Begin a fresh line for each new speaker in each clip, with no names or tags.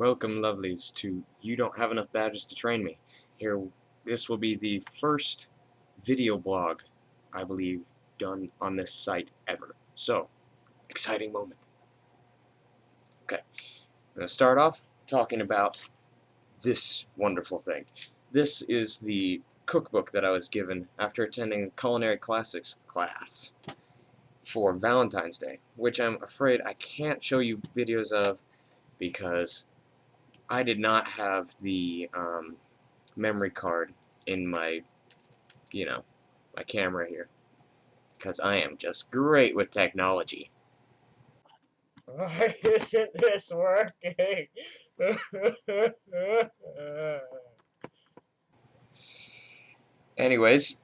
Welcome, lovelies, to You Don't Have Enough Badges to Train Me. Here, this will be the first video blog, I believe, done on this site ever. So, exciting moment. Okay, I'm going to start off talking about this wonderful thing. This is the cookbook that I was given after attending culinary classics class for Valentine's Day, which I'm afraid I can't show you videos of because I did not have the memory card in my, my camera here, because I am just great with technology.
Why isn't this working?
Anyways,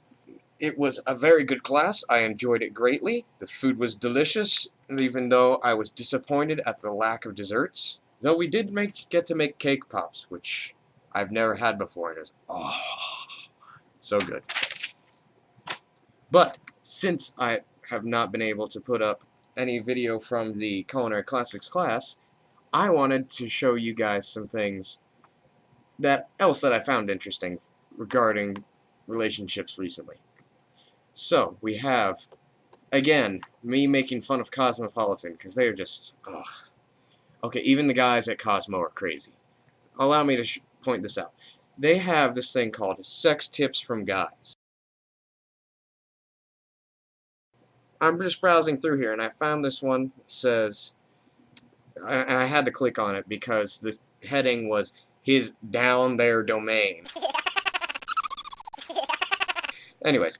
it was a very good class. I enjoyed it greatly. The food was delicious, even though I was disappointed at the lack of desserts. Though we did get to make cake pops, which I've never had before, and it was so good. But since I have not been able to put up any video from the culinary classics class, I wanted to show you guys some things that I found interesting regarding relationships recently. So we have, again, me making fun of Cosmopolitan, because they are just, ugh. Okay, even the guys at Cosmo are crazy. Allow me to point this out. They have this thing called Sex Tips from Guys. I'm just browsing through here, and I found this one that says, and I had to click on it because the heading was his down there domain. Anyways,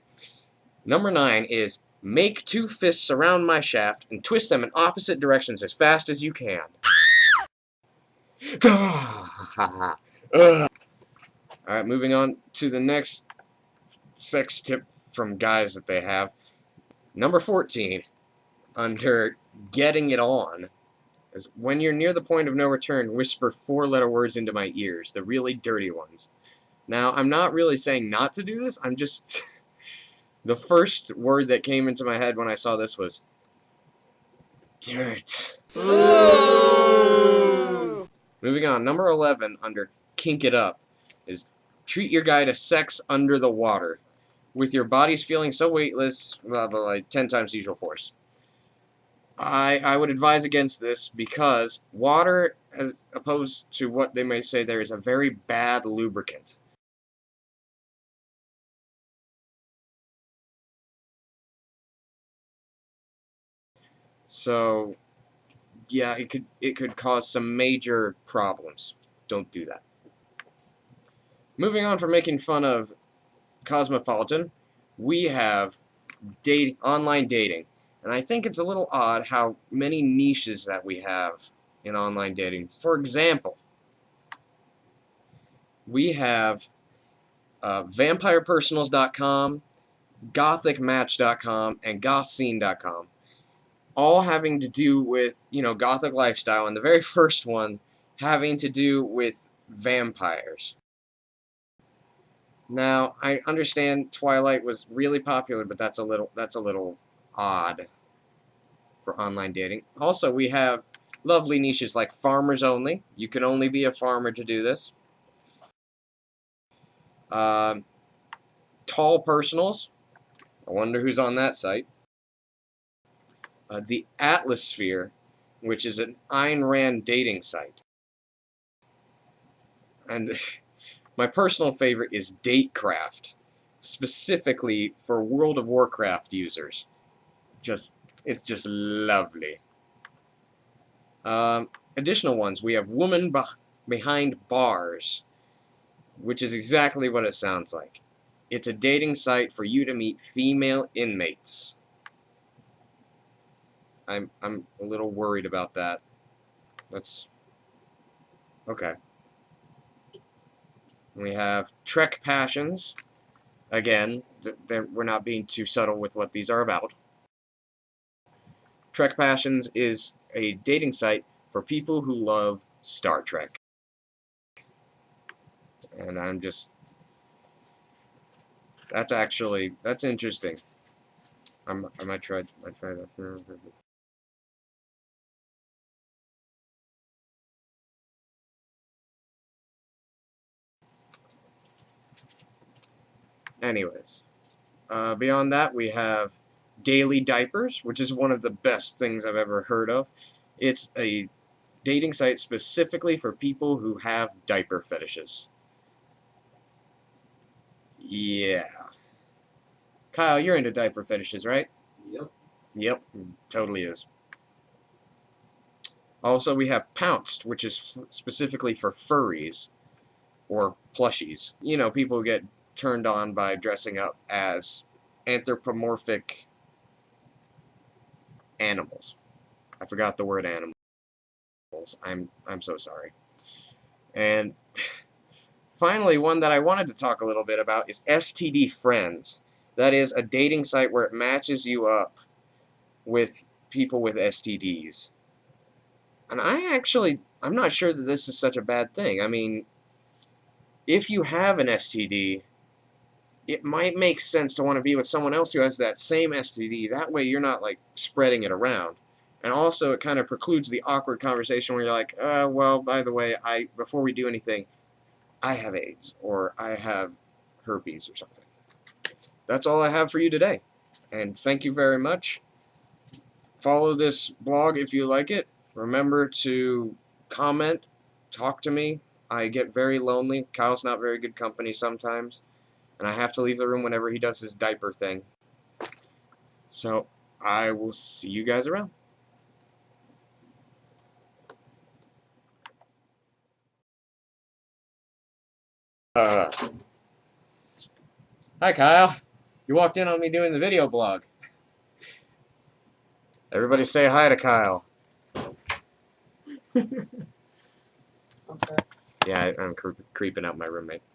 number 9 is make 2 fists around my shaft and twist them in opposite directions as fast as you can. Alright, moving on to the next sex tip from guys that they have. Number 14, under getting it on, is when you're near the point of no return, whisper 4-letter words into my ears, the really dirty ones. Now, I'm not really saying not to do this, I'm just... the first word that came into my head when I saw this was dirt.
Ooh.
Moving on, number 11 under kink it up is treat your guy to sex under the water with your bodies feeling so weightless, blah, blah, like 10 times the usual force. I would advise against this because water, as opposed to what they may say there, is a very bad lubricant. So, yeah, it could cause some major problems. Don't do that. Moving on from making fun of Cosmopolitan, we have online dating. And I think it's a little odd how many niches that we have in online dating. For example, we have vampirepersonals.com, gothicmatch.com, and gothscene.com, all having to do with, gothic lifestyle, and the very first one having to do with vampires. Now, I understand Twilight was really popular, but that's a little odd for online dating. Also, we have lovely niches like farmers only. You can only be a farmer to do this. Tall personals. I wonder who's on that site. The Atlasphere, which is an Ayn Rand dating site. And my personal favorite is Datecraft, specifically for World of Warcraft users. It's just lovely. Additional ones, we have Woman Behind Bars, which is exactly what it sounds like. It's a dating site for you to meet female inmates. I'm a little worried about that. That's okay. We have Trek Passions. Again, we're not being too subtle with what these are about. Trek Passions is a dating site for people who love Star Trek. And that's interesting. I might try that. Anyways, beyond that, we have Daily Diapers, which is one of the best things I've ever heard of. It's a dating site specifically for people who have diaper fetishes. Yeah. Kyle, you're into diaper fetishes, right?
Yep.
Yep, totally is. Also, we have Pounced, which is specifically for furries or plushies. You know, people get turned on by dressing up as anthropomorphic animals. I forgot the word animals. I'm so sorry. And finally, one that I wanted to talk a little bit about is STD Friends. That is a dating site where it matches you up with people with STDs. And I'm not sure that this is such a bad thing. I mean, if you have an STD, it might make sense to want to be with someone else who has that same STD. That way you're not, like, spreading it around. And also, it kind of precludes the awkward conversation where you're like, well, by the way, before we do anything, I have AIDS, or I have herpes, or something. That's all I have for you today. And thank you very much. Follow this blog if you like it. Remember to comment, talk to me. I get very lonely. Kyle's not very good company sometimes. And I have to leave the room whenever he does his diaper thing. So, I will see you guys around. Hi, Kyle. You walked in on me doing the video blog. Everybody say hi to Kyle.
Okay.
Yeah, I'm creeping out my roommate.